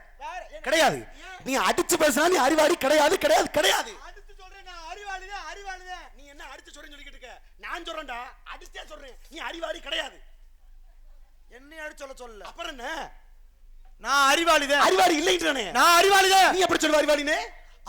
கிடையாது. நீ அடிச்சு பேசினா நீ அறிவாளி கிடையாது. கிடையாது. கிடையாது. அடிச்சு சொல்றேன். நான் அறிவாளி தான். அறிவாளி தான். நீ என்ன அடிச்சு சொல்றேன்னு சொல்லிக்கிட்டு இருக்க? நான் சொல்றேன்டா, அடிச்சே சொல்றேன். நீ அறிவாளி கிடையாது. என்னைய அடிச்சு சொல்லல. அப்புறம் என்ன? நான் அறிவாளி தான். அறிவாளி இல்லைன்றானே. நான் அறிவாளி தான். நீ எப்படி சொல்ற அறிவாளினே?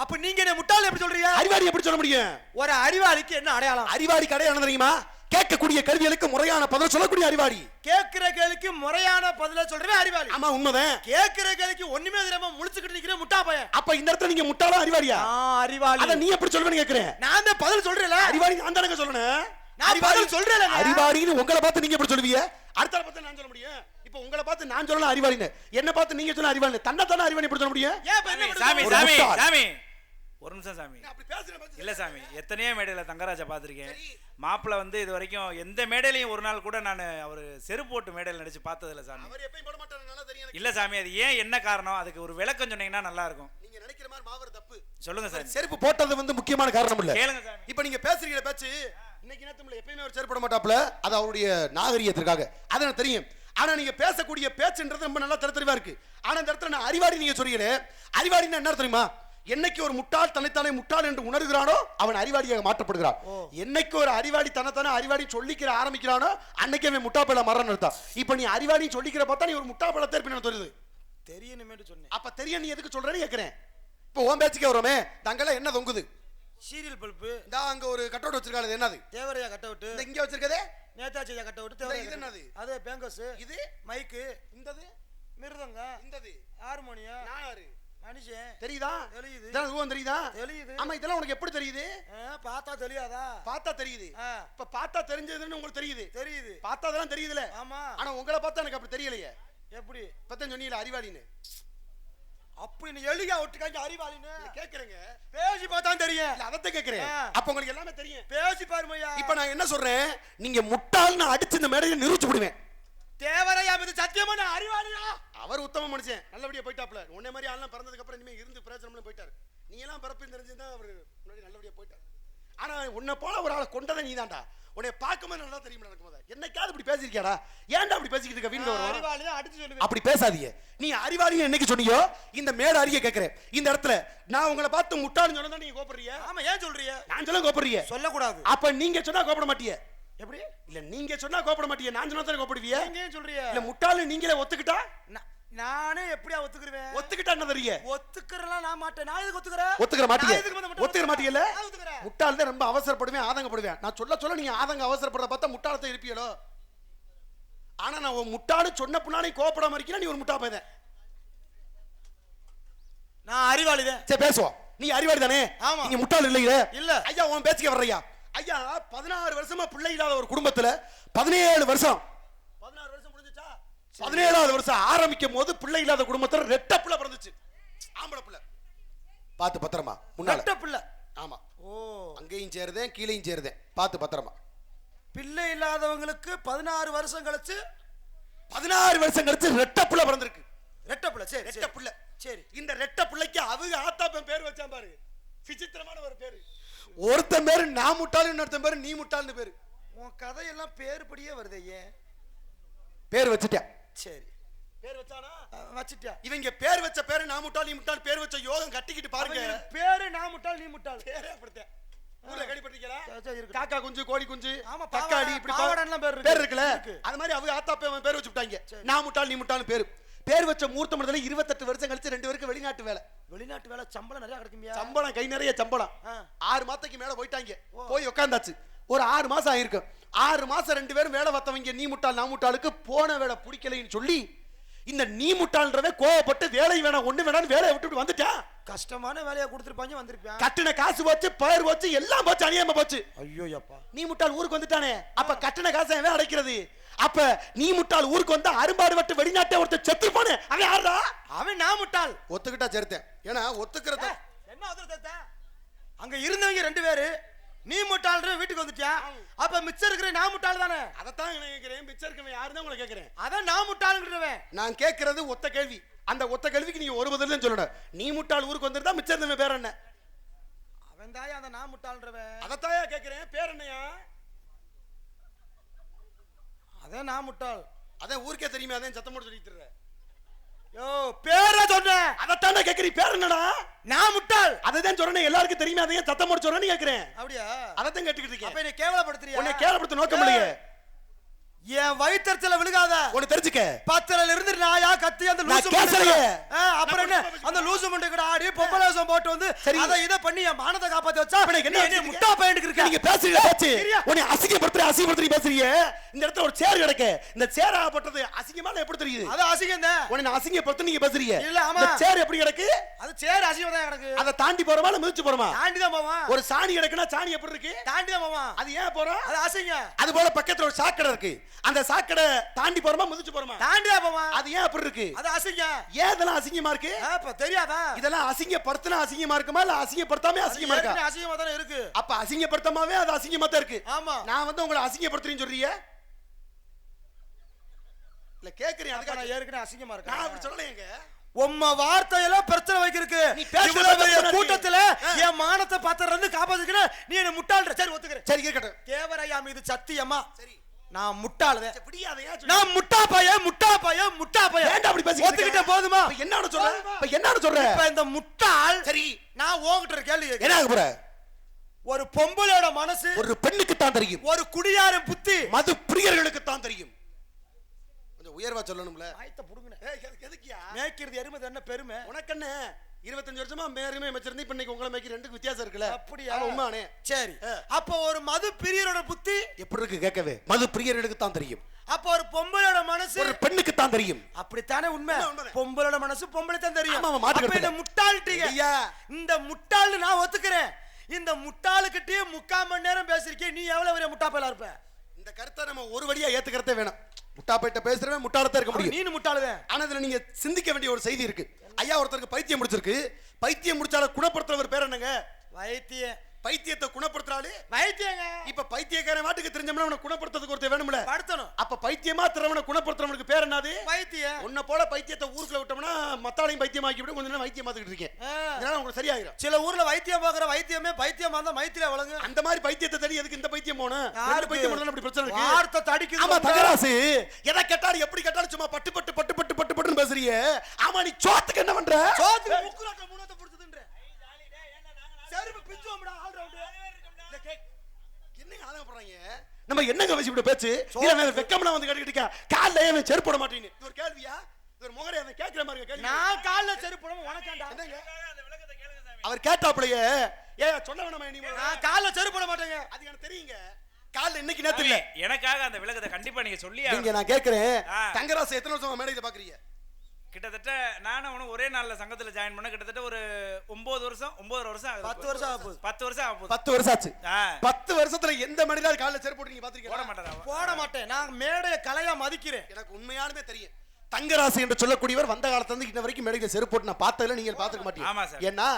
அப்ப நீங்க என்ன முட்டாள் எப்படி சொல்றீங்க? அறிவாளி எப்படி சொல்ல முடியும்? ஒரு அறிவாளிக்கு என்ன அடையாளம்? அறிவாளி கிடையாது தெரியுமா? கேட்கக்கூடிய கேள்விகளுக்கு முறையான பதில் சொல்லக்கூடிய அறிவாளி. கேட்கிற கேள்விக்கு முறையான பதில சொல்றேன் அறிவாளி. ஆமா உண்மைதான். கேட்கிற கேள்விக்கு ஒண்ணுமே தெரியாம முழிச்சுக்கிட்டு நிக்கிற முட்டா பையன். அப்ப இந்த இடத்துல நீங்க முட்டாளா அறிவாளியா? அறிவாளி. அத நீ எப்படி சொல்றேன்னு கேக்குறேன். நான் தான் பதில் சொல்றேன்ல. அறிவாளி நான் தானங்க சொல்லணும். நான் பதில் சொல்றேன்ல. அறிவாளின்னு உங்களை பார்த்து நீங்க எப்படி சொல்லுவீங்க? அடுத்த பார்த்து நான் சொல்ல முடியும். இப்போ உங்களை பார்த்து நான் சொல்லலாம் அறிவாளின்னு, என்ன பார்த்து நீங்க சொல்ல அறிவாளி. தன்னை தானே அறிவாளி எப்படி சொல்ல முடியும்? சாமி சாமி சாமி ஒரு நிமிஷம் சாமி. அப்படி பேசுறேன் இல்ல சாமி, எத்தனையோ மேடையில தங்கராஜா பாத்திருக்கேன். மாப்பிள்ள வந்து இது வரைக்கும் எந்த மேடையிலையும் ஒரு நாள் கூட நான் அவர் செருப்பு போட்டு மேடையில் நடிச்சு பார்த்தது இல்ல சாமி. அவர் எப்பயும் போட மாட்டாரு, நல்லா தெரியும். இல்ல சாமி, அது ஏன், என்ன காரணம்? அதுக்கு ஒரு விளக்கம் சொன்னீங்கன்னா நல்லா இருக்கும். நீங்க நினைக்கிற மாதிரி மாவர் தப்பு. சொல்லுங்க சார். செருப்பு போட்டது வந்து முக்கியமான காரணம் இல்ல. கேளுங்க சாமி. இப்போ நீங்க பேசுறீங்க பேச்சு, இன்னைக்கு நேரத்துல எப்பயுமே அவர் செருப்பு போட மாட்டாப்ல. அது அவருடைய நாகரிகத்திற்காக, அது எனக்கு தெரியும். ஆனா நீங்க பேசக்கூடிய பேச்சுன்றது ரொம்ப நல்லா தெளிவா இருக்கு. ஆனா இந்த இடத்துல நான் அறிவாளி நீங்க சொல்றீங்களே, அறிவாளின்னா என்ன தெரியுமா? என்னைக்கு ஒரு முட்டாள் தன்னைத்தானே முட்டாள் என்று உணர்கிறானோ அவன் அறிவாளியாக மாற்றப்படுகிறான். என்னைக்கு ஒரு அறிவாளி தன்னைத்தானே அறிவாளி சொல்லிக்கிற ஆரம்பிக்கிறானோ அன்னைக்கு அவன் முட்டாப்பையில மரணம் நடத்தான். இப்ப நீ அறிவாளி சொல்லிக்கிற பார்த்தா நீ ஒரு முட்டாப்பையில தெரியும் தெரியுது. தெரியணுமே சொன்னேன். அப்ப தெரிய நீ எதுக்கு சொல்றேன்னு கேக்குறேன். இப்போ ஓம் பேச்சுக்கே வரோமே, தங்கல என்ன தொங்குது? Serial bulb. இந்த அங்க ஒரு கட் அவுட் வச்சிருக்காரு, என்னது? தேவரையா கட் அவுட். இந்த இங்க வச்சிருக்கதே நேதாஜியா கட் அவுட். தேவரையா இது என்னது? அது பேங்கஸ். இது மைக்கு. இந்தது மிருதங்க. இந்தது ஹார்மோனியம். நாயாரு மனுஷன். தெரியுதா? தெரியுது. இதெல்லாம் ரூபம் தெரியுதா? தெரியுது. ஆமா, இதெல்லாம் உனக்கு எப்படி தெரியுது? பார்த்தா தெரியாதா? பார்த்தா தெரியுது. இப்ப பார்த்தா தெரிஞ்சதுன்னு உங்களுக்கு தெரியுது. தெரியுது. பார்த்தா அதெல்லாம் தெரியுதுல. ஆமா. ஆனா உங்களை பார்த்தா எனக்கு அப்படி தெரியலையே. எப்படி? பத்தன் சொன்னீங்களா அறிவாளின்னு? அப்படி நீ எளியா ஒட்டுக்காங்க அறிவாளின்னு கேக்குறேங்க. பேசி பார்த்தா தெரியும். இல்ல அதத்தை கேக்குறேன். அப்ப உங்களுக்கு எல்லாமே தெரியும். பேசி பாருமையா. இப்ப நான் என்ன சொல்றேன், நீங்க முட்டாள்னு அடிச்சு இந்த மேடையில நிரூபிச்சு விடுவேன். தேவரையா மீது சத்தியமா நான் அறிவாளியா? அவர் உத்தம மனுஷன், நல்லபடியா போயிட்டாப்ல. உன்னை மாதிரி ஆள்லாம் பிறந்ததுக்கு அப்புறம் இனிமே இருந்து பிரயோஜனம்னு போயிட்டாரு. நீ எல்லாம் பிறப்பு தெரிஞ்சுதான் அவர் முன்னாடி நல்லபடியா போயிட்டாரு. ஆனா உன்னை போல ஒரு ஆளை கொண்டதை நீ தான்டா. உன்னை பார்க்கும்போது நல்லா தெரியும் நடக்கும்போது. என்னைக்காவது இப்படி பேசிருக்கியாடா? ஏன்டா அப்படி பேசிக்கிட்டு இருக்க? வீட்டுல வரும் அறிவாளியா அடிச்சு சொல்லுங்க. அப்படி பேசாதீங்க. நீ அறிவாளின்னு என்னைக்கு சொன்னீயோ இந்த மேட அறிய கேக்குறேன். இந்த இடத்துல நான் உங்களை பார்த்து முட்டாள்னு சொன்னா நீங்க கோபப்படுறீங்க. ஆமா, ஏன் சொல்றீங்க? நான் சொல்ல கோபப்படுறீங்க. சொல்லக்கூடாது. அப்ப நீங்க சொன்னா கோபப்பட மாட்டீங்க. எப்படி? இல்ல நீங்க சொன்னா கோபப்பட மாட்டீங்க, நான் சொன்னா தான் கோபப்படுவீங்க. நீங்க ஏன் சொல்றீங்க? இல்ல முட்டாள்னு நீங்களே ஒத்துக்கிட்டா நானே எப்படியா ஒத்துக்குருவேன்? ஒத்துக்கிட்டா என்ன தெரிய? ஒத்துக்கறலாம் நான் மாட்டேன். நான் எதுக்கு ஒத்துக்கறேன்? ஒத்துக்கிற மாட்டீங்க. நான் எதுக்கு வந்து ஒத்துக்கிற மாட்டீங்கல்ல? நான் ஒத்துக்கறேன். முட்டாள் தான் ரொம்ப அவசரப்படுவேன், ஆதங்கப்படுவேன். நான் சொல்ல நீங்க ஆதங்க அவசரப்படுறத பார்த்தா முட்டாளத்தை இருப்பீங்களோ? ஆனா நான் உன் முட்டாளு சொன்ன புண்ணானே கோபப்படாம இருக்கீங்க, நீ ஒரு முட்டா பையன். நான் அறிவாளிதான். சரி பேசுவோம். நீ அறிவாளி தானே? ஆமா. நீங்க முட்டாள் இல்லையே? இல்ல. ஐயா உன் பேச்சுக்க வர்றையா? ஐயா 16 வருஷமா பிள்ளை இல்லாத ஒரு குடும்பத்துல 17 வருஷம் 16 வருஷம் முடிஞ்சுச்சா? 17வது வருஷம் ஆரம்பிக்கும் போது பிள்ளை இல்லாத குடும்பத்துல ரெட்ட பிள்ளை பிறந்துச்சு. ஆம்பளை பிள்ளை. பார்த்து பத்திரமா. முன்னால ரெட்ட பிள்ளை. ஆமா. ஓ, அங்கேயும் சேருதேன் கீழேயும் சேருதேன். பார்த்து பத்திரமா. பிள்ளை இல்லாதவங்களுக்கு 16 வருஷம் கழிச்சு 16 வருஷம் கழிச்சு ரெட்ட பிள்ளை பிறந்திருக்கு. ரெட்ட பிள்ளை. சரி, ரெட்ட பிள்ளை. சரி. இந்த ரெட்ட பிள்ளைக்கு அவங்க ஆத்தாப்பன் பேர் வச்சான் பாரு. விசித்திரமான ஒரு பேரு. ஒருத்தன் பேரு நான் முட்டாளு, இன்னொருத்தன் பேரு நீ முட்டாள்னு பேரு. உன் கதையெல்லாம் பேருபடியே வருதே. ஏன் பேர் வச்சுட்டேன். சரி, பேர் வச்சானா? வச்சிட்டியா? இவங்க பேர் வச்ச பேரு நான் முட்டாள் நீ முட்டாள் பேர் வச்ச யோகம் கட்டிக்கிட்டு பாருங்க. அவங்களுக்கு பேரு நான் முட்டாள் நீ முட்டாள். பேரே அப்படித்தான். ஊர்ல கேள்விப்பட்டிருக்கீங்களா? சரி, இருக்கு. காக்கா குஞ்சு கோழி குஞ்சு ஆமா, தக்காளி இப்படி பாவாடைலாம் பேர் இருக்கு. பேர் இருக்குல்ல? இருக்கு. அது மாதிரி அவங்க ஆத்தாப்பன் பேர் வச்சு விட்டாங்க. நான் முட்டாள் நீ முட்டாள்னு பேரு. பேர் வச்ச மூர்த்த மண்டல 28 வருஷம் கழிச்சு 2 பேருக்கு வெளிநாட்டு வேலை. வெளிநாட்டு வேலை சம்பளம் நிறைய கிடைக்குமியா? சம்பளம் கை நிறைய சம்பளம். 6 மாசத்துக்கு மேல போயிட்டாங்க. போய் உட்கார்ந்தாச்சு. ஒரு 6 மாசம் ஆயிருக்கும். 6 மாசம் 2 பேரும் வேலை பார்த்தவங்க நீ முட்டாள் நான் முட்டாளுக்கு போன வேலை பிடிக்கலைன்னு சொல்லி இந்த நீ முட்டாள்ன்றவே கோவப்பட்டு வேலை வேணாம் ஒண்ணு வேணாம்னு வேலையை விட்டுட்டு வந்துட்டான். கஷ்டமான வேலையை கொடுத்துருப்பாங்க, வந்திருப்பான். கட்டின காசு போச்சு, பயிர் போச்சு, எல்லாம் போச்சு, அநியாயமா போச்சு. ஐயோ அப்பா, நீ முட்டாள் ஊருக்கு வந்துட்டானே, அப்ப கட்டின காசை அவன் அடைக்கிறது. அப்ப நீ முட்டாள் ஊருக்கு வந்தா அரும்பாடு வட்டு வெளிநாட்டை ஒருத்தர் செத்து போனே அவன் யாரா? அவன் நான் முட்டாள். ஒத்துக்கிட்டா சேர்த்தேன். ஏன்னா ஒத்துக்கிறத என்ன ஒத்துக்கிட்ட? அங்க இருந்தவங்க 2 பேரு நீ முட்டாள் வீட்டுக்கு வந்துட்டியா? அப்ப மிச்சம் இருக்கிற நான் முட்டாள் தானே? அதத்தான் நான் கேக்குறேன். மிச்சம் இருக்கவன் யாருன்னு உங்களை கேக்குறேன். அதான் நான் முட்டாள்ங்கிறவன். நான் கேக்குறது ஒத்த கேள்வி. அந்த ஒத்த கேள்விக்கு நீ ஒரு பதிலும் சொல்லணும். நீ முட்டாள் ஊருக்கு வந்திருந்தா மிச்சம் இருந்தவன் பேர் என்ன? அவன் தாயா அந்த நான் முட்டாள்ன்றவன். அதத்தாயா கேக்குறேன். பேர் என்னையா? அதான் நான் முட்டாள். அதான் ஊருக்கே தெரியுமே, அதான் சத்தம் போட்டு சொல்லிட்டு இருக்க. யோ பேரை சொன்னேன். அதத்தானே கேக்குறீ. பேர் என்னடா? நான் முட்டாள். அததான் சொல்றேன். எல்லாருக்கும் தெரியுமே, அதையே சத்தம் போட்டு சொல்றேன்னு கேக்குறேன். அப்படியா? அதத்தான் கேட்டுக்கிட்டு இருக்கேன். அப்ப நீ கேவலப்படுத்துறியா? உன்னை கேவலப்படுத்த நோக்கம் இல்லையே. என் வயித்தறிச்சல விழுகாத. ஒன்னு தெரிஞ்சுக்க. பத்திரல இருந்து நாயா கத்தி அந்த லூசு கேசலையே. அப்புறம் என்ன அந்த லூசு முண்டை கூட ஆடி பொம்பளேசம் போட்டு வந்து அத இத பண்ணி என் மானத்தை காப்பாத்தி வச்சா என்ன முட்டா பையனுக்கு இருக்க? நீங்க பேசுறீங்க பேச்சு. உன்னை அசிங்கப்படுத்துறீ பேசுறீங்க. இந்த இடத்துல ஒரு சேர் கிடக்கு. இந்த சேர் ஆகப்பட்டது அசிங்கமா எப்படி தெரியுது? அது அசிங்கம் தான். உன்னை அசிங்கப்படுத்த நீங்க பேசுறீங்க. இல்ல ஆமா. இந்த சேர் எப்படி கிடக்கு? அது சேர் அசிங்கமா தான் கிடக்கு. அத தாண்டி போறோமா இல்ல மிதிச்சு போறோமா? தாண்டி தான் போவான். ஒரு சாணி கிடக்குனா சாணி எப்படி இருக்கு? தாண்டி தான் போவான். அது ஏன் போறோம்? அது அசிங்கம். அது போல பக்கத்துல ஒரு சாக்கடை இருக்கு. அந்த சாக்கடை தாண்டி போறோமா மிதிச்சு போறோமா? தாண்டி தான் போவான். அது ஏன் அப்படி இருக்கு? அது அசிங்கம். ஏன் இதெல்லாம் அசிங்கமா இருக்கு? அப்ப தெரியாதா? இதெல்லாம் அசிங்கப்படுத்தினா அசிங்கமா இருக்குமா இல்ல அசிங்கப்படுத்தாம அசிங்கமா இருக்கா? அசிங்கமா தானே இருக்கு. அப்ப அசிங்கப்படுத்தாமவே அது அசிங்கமா தான் இருக்கு. ஆமா. நான் வந்து உங்களை அசிங்கப்படுத்துறேன்னு சொல்றீங்க. இல்ல கேக்குறேன். அதுக்கு நான் ஏற்கனவே அசிங்கமா இருக்கேன். நான் அப்படி சொல்லலையேங்க. உம்ம வார்த்தையெல்லாம் பிரச்சனை வைக்கிறதுக்கு நீ பேசுற கூட்டத்துல என் மானத்தை பத்திர இருந்து காப்பாத்துக்கிற நீ என்ன முட்டாள்ற. சரி ஒத்துக்கிறேன். சரி இருக்கட்டும். தேவரையா மீது சத்தியமா சரி நான் முட்டாள்தான். பிடியாதையா நான் முட்டா பையன் முட்டா பையன் முட்டா பையன். ஏன்டா அப்படி பேசிக்கிட்டு ஒத்துக்கிட்ட இருக்க? போதுமா? இப்ப என்னன்னு சொல்ற? இப்ப என்னன்னு சொல்ற? இப்ப இந்த முட்டாள் சரி நான் உன்கிட்ட ஒரு கேள்வி கேட்கிறேன். என்ன ஆக போற? ஒரு பொம்பளையோட மனசு ஒரு பெண்ணுக்கு தான் தெரியும். ஒரு குடியாரன் புத்தி மது பிரியர்களுக்கு தான் தெரியும். கொஞ்சம் உயர்வா சொல்லணும்ல. ஆயத்த புடுங்கனே. எதுக்கியா? மேய்க்கிறது எருமை என்ன பெருமை? உனக்கு என்ன 25 வருஷமா மேருமே வச்சிருந்து இப்ப இன்னைக்கு உங்களை மேய்க்கு 2க்கு வித்தியாசம் இருக்குல்ல? அப்படியா? உண்மையானே. சரி. அப்ப ஒரு மது பிரியரோட புத்தி எப்படி இருக்கு கேட்கவே? மது பிரியர்களுக்கு தான் தெரியும். அப்ப ஒரு பொம்பளையோட மனசு ஒரு பெண்ணுக்கு தான் தெரியும். அப்படித்தானே உண்மை. பொம்பளோட மனசு பொம்பளை தான் தெரியும். ஆமா, மாட்டு அப்ப இந்த முட்டாள்ட்டீங்க. இந்த முட்டாள்னு நான் ஒத்துக்கிறேன். இந்த முட்டாளுக்கிட்டே 3/4 மணி நேரம் பேசிருக்கே. நீ எவ்வளவு வரைய முட்டா பையலா இருப்ப? இந்த கருத்தை நம்ம ஒரு வழியா ஏத்துக்கிறதே வேணும். முட்டா போயிட்ட பேசுறவன் முட்டாளத்தா இருக்க முடியும். நீ முட்டாளுவேன். ஆனா இதுல நீங்க சிந்திக்க வேண்டிய ஒரு செய்தி இருக்கு. ஐயா ஒருத்தருக்கு பைத்தியம் முடிச்சிருக்கு. பைத்தியம் முடிச்சால குணப்படுத்துறவர் பேர் என்னங்க? வைத்தியம். பைத்தியத்தை குணப்படுத்துறாளு வைத்தியங்க. இப்ப பைத்தியக்காரன் வாட்டுக்கு தெரிஞ்சோம்னா அவனை குணப்படுத்துறதுக்கு ஒருத்தர் வேணும்ல? படுத்தணும். அப்ப பைத்தியமா திறவனை குணப்படுத்துறவனுக்கு பேர் என்னது? வைத்தியம். உன்ன போல பைத்தியத்தை ஊருக்குள்ள விட்டோம்னா மத்தாளையும் பைத்தியமாக்கி விட்டு கொஞ்ச நேரம் வைத்தியம் பார்த்துக்கிட்டு இருக்கேன். இதனால உங்களுக்கு சரியாயிரும். சில ஊர்ல வைத்தியம் பாக்குற வைத்தியமே பைத்தியமா இருந்தா மைத்திரியா வழங்கு. அந்த மாதிரி பைத்தியத்தை தேடி எதுக்கு இந்த பைத்தியம் போணும்? ரெண்டு பைத்தியம் பண்ணலாம் அப்படி பிரச்சனை இருக்கு. வார்த்தை தடிக்குது. ஆமா தகராசு. எதை கேட்டாலும் எப்படி கேட்டாலும் சும்மா பட்டு பட்டு பட்டு பட்டு பட்டு பட்டுன்னு பேசுறியே. ஆமா நீ சோத்துக்கு என்ன பண்ற? சோத்துக்கு முக்குறாட்ட மூணத்தை புடிச்சதுன்ற. செருப்பு பிச்சுவோம்டா ஆல் ரவுண்ட். என்னங்க ஆதங்க பண்றாங்க? நம்ம என்னங்க வச்சு இப்படி பேச்சு? இல்ல வெக்கம்லாம் வந்து கேட்டுக்கிட்டு இருக்கா. கால்ல ஏன் செருப்பு போட மாட்டீங்க? இது ஒரு கேள்வியா? ஒரு முகரை அவன் கேட்கிற மாதிரி கேட்க நான் கால்ல செருப்பு போடாம உனக்காண்டா அவர் கேட்டாப்லயே சொல்ல வேணாமா நீ நான் கால்ல செருப்பு போட மாட்டேங்க அது எனக்கு தெரியுங்க கால்ல இன்னைக்கு நேத்து இல்ல எனக்காக அந்த விளக்கத்தை கண்டிப்பா நீங்க சொல்லி நீங்க நான் கேக்குறேன் தங்கராசு எத்தனை வருஷம் மேடையில பாக்குறீங்க கிட்டத்தட்ட நானும் அவனும் ஒரே நாள்ல சங்கத்துல ஜாயின் பண்ண கிட்டத்தட்ட ஒரு 9 வருஷம் 9 வருஷம் ஆகுது 10 வருஷம் ஆக போகுது 10 வருஷம் ஆக போகுது 10 வருஷம் ஆச்சு 10 வருஷத்துல எந்த மனிதனால கால்ல செருப்பு போட்டு நீங்க பாத்திருக்கீங்க போட மாட்டாரா போட மாட்டேன் நான் மேடைய கலையா மதிக்கிறேன் எனக்கு உண்மையாலுமே தெரியும் தங்கராசு என்று சொல்லக்கூடியவர் வந்த காலத்துல இருந்து இன்ன வரைக்கும் மேடையில செருப்பு போட்டு நான் பார்த்ததுல நீங்க பாத்துக்க ஆமா சார். மாட்டீங்க ஏன்னா